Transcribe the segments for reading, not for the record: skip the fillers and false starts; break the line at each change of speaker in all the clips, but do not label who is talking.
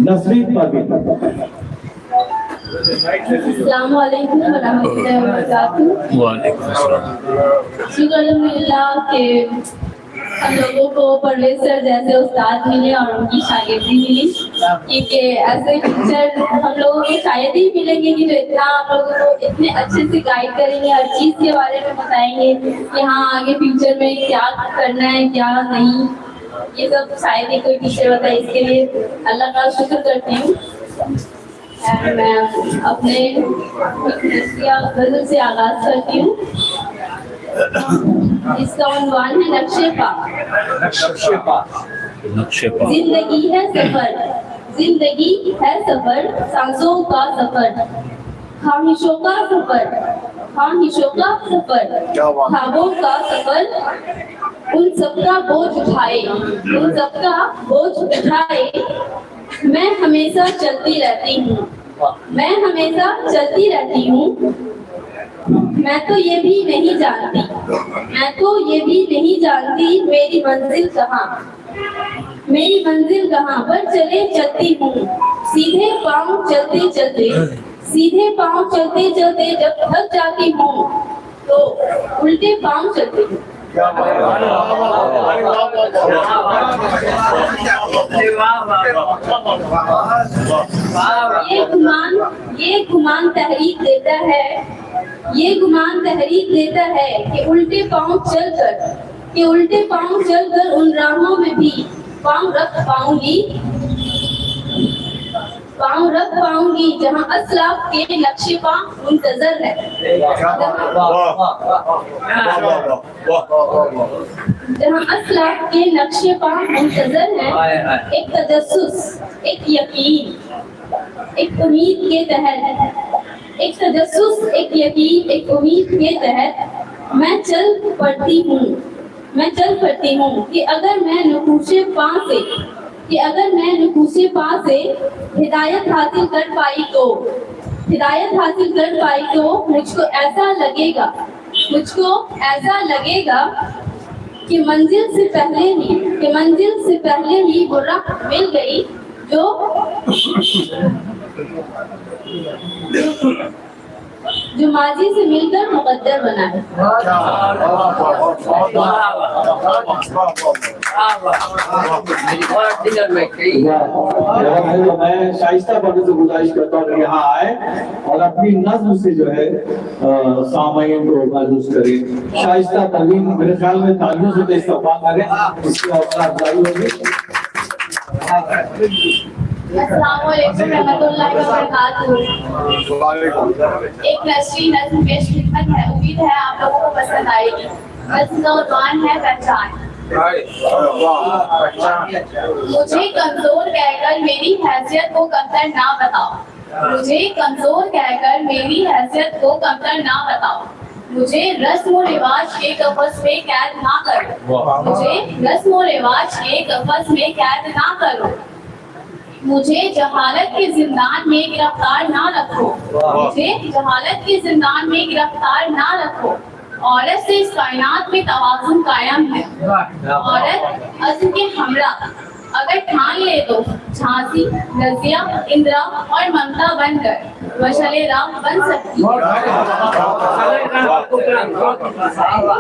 नसरीन परवीन।
अस्सलाम वालेकुम वरहमतुल्लाहि वबरकातुहू।
वालेकुम अस्सलाम।
शुक्र अल्हम्दुलिल्लाह के हम लोगों को परवेज सर जैसे उस्ताद मिले और उनकी शागिर्दी मिली, क्योंकि ऐसे टीचर हम लोगों को शायद ही मिलेंगे कि जो इतना हम लोगों को इतने अच्छे से गाइड करेंगे, हर चीज़ के बारे में बताएंगे कि हाँ आगे फ्यूचर में क्या करना है क्या नहीं, ये सब शायद ही कोई टीचर बताए। इसके लिए अल्लाह का शुक्र करती हूँ। मैं अपने गज़ल से आगाज करती हूँ। इसका उन्वान है नक्शे पा। जिंदगी है सफर, जिंदगी है सफर, सांसों का सफर, ख्वाहिशों का सफर, ख्वाहिशों का सफर, ख्वाबों का सफर, उन सबका बोझ उठाए, उन सबका बोझ उठाए, मैं हमेशा चलती रहती हूँ, मैं हमेशा चलती रहती हूँ। मैं तो ये भी नहीं जानती, मैं तो ये भी नहीं जानती मेरी मंजिल कहाँ, मेरी मंजिल कहाँ पर चले चलती हूँ। सीधे पाँव चलते चलते, सीधे पाँव चलते चलते जब थक जाती हूँ तो उल्टे पाँव चलती हूँ। ये गुमान तहरीक देता है, ये गुमान तहरीक देता है कि उल्टे पाँव चलकर, कि उल्टे पाँव चलकर उन राहों में भी पाँव रख पाऊंगी, पाँव रख पाऊंगी जहाँ असलाफ के नक्शे पा मुंतजर है, जहाँ असलाफ के नक्शे पा मुंतजर है। एक तजस्सुस, एक यकीन, एक उम्मीद के तहत, एक तजस्सुस, एक यकीन, एक उम्मीद के तहत मैं चल पड़ती हूँ, मैं चल पड़ती हूँ कि अगर मैं नकूशे पा से, कि अगर मैं नकूशे पा से हिदायत हासिल कर पाई तो, हिदायत हासिल कर पाई तो मुझको ऐसा लगेगा, मुझको ऐसा लगेगा कि मंजिल से पहले ही, कि मंजिल से पहले ही वो राह मिल गई जो माजी से मिलकर मुकद्दर बना है।
मैं शाइस्ता बनो से गुजारिश करता हूँ यहाँ आए और अपनी नज्म से जो है सामाइन को महसूस करें। शाइस्ता परवीन मेरे ख्याल में तालियों से इस्तकबाल करें, इसकी हौसला अफजाई होगी।
अस्सलाम वालेकुम रहमतुल्लाहि व बरकातहू। एक नस्री नज़्म पेश खिदमत है, उम्मीद है आप लोगों को पसंद आएगी। नज़्म का उन्वान है पहचान। मुझे कमजोर कहकर मेरी हैसियत को कमतर ना बताओ, मुझे कमजोर कहकर मेरी हैसियत को कमतर ना बताओ। मुझे रस्म और रिवाज के कफस में कैद ना करो, मुझे रस्म और रिवाज के कफस में कैद ना करो। मुझे जहालत के जिंदान में गिरफ्तार ना रखो, मुझे जहालत के जिंदान में गिरफ्तार ना रखो। औरत से इस कायनात में तवाज़ुन कायम है, औरत अज़्म के हमरा अगर ठान ले तो झांसी, रज़िया, इंदिरा और ममता बनकर मशाले राह बन सकती है।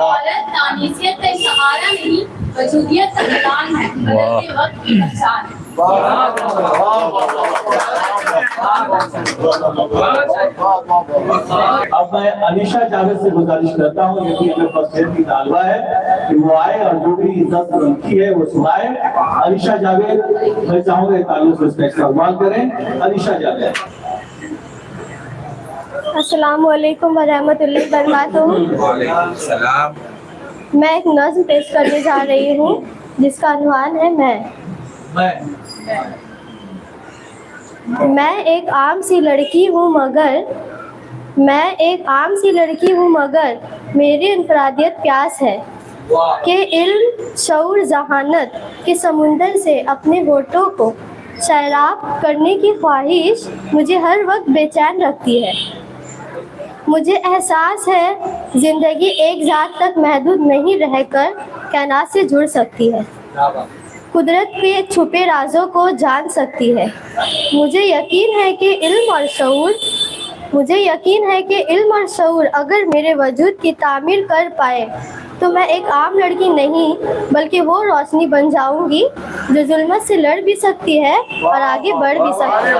औरत तानीसियत का सहारा नहीं, वजूदियत का ऐलान है, बदलते वक्त की पहचान है।
अब मैं अनीशा जावेद से गुजारिश करता हूँ, यदि हमें फर्स्ट ईयर की तालबा है कि वो आए और जो भी इज्जत उनकी है वो सुनाए। अनीशा जावेद, मैं चाहूँगा तालियों से उसका इस्तेमाल करें। अनीशा जावेद।
अस्सलाम वालेकुम वरहमतुल्लाहि वबरकातुहू।
वालेकुम सलाम।
मैं एक नज़्म पेश करने जा रही हूँ जिसका उन्वान है मैं एक आम सी लड़की हूँ मगर, मैं एक आम सी लड़की हूँ मगर मेरी इनफरादियत प्यास है कि इल्म, शऊर, ज़हानत के समुंदर से अपने होठों को सैराब करने की ख्वाहिश मुझे हर वक्त बेचैन रखती है। मुझे एहसास है ज़िंदगी एक ज़ात तक महदूद नहीं रहकर कायनात से जुड़ सकती है। कुदरत के छुपे राजों को जान सकती है। मुझे यकीन है कि इल्म और शऊर अगर मेरे वजूद की तामीर कर पाए तो मैं एक आम लड़की नहीं बल्कि वो रोशनी बन जाऊंगी जो जुल्मत से लड़ भी सकती है और आगे बढ़ भी सकती है।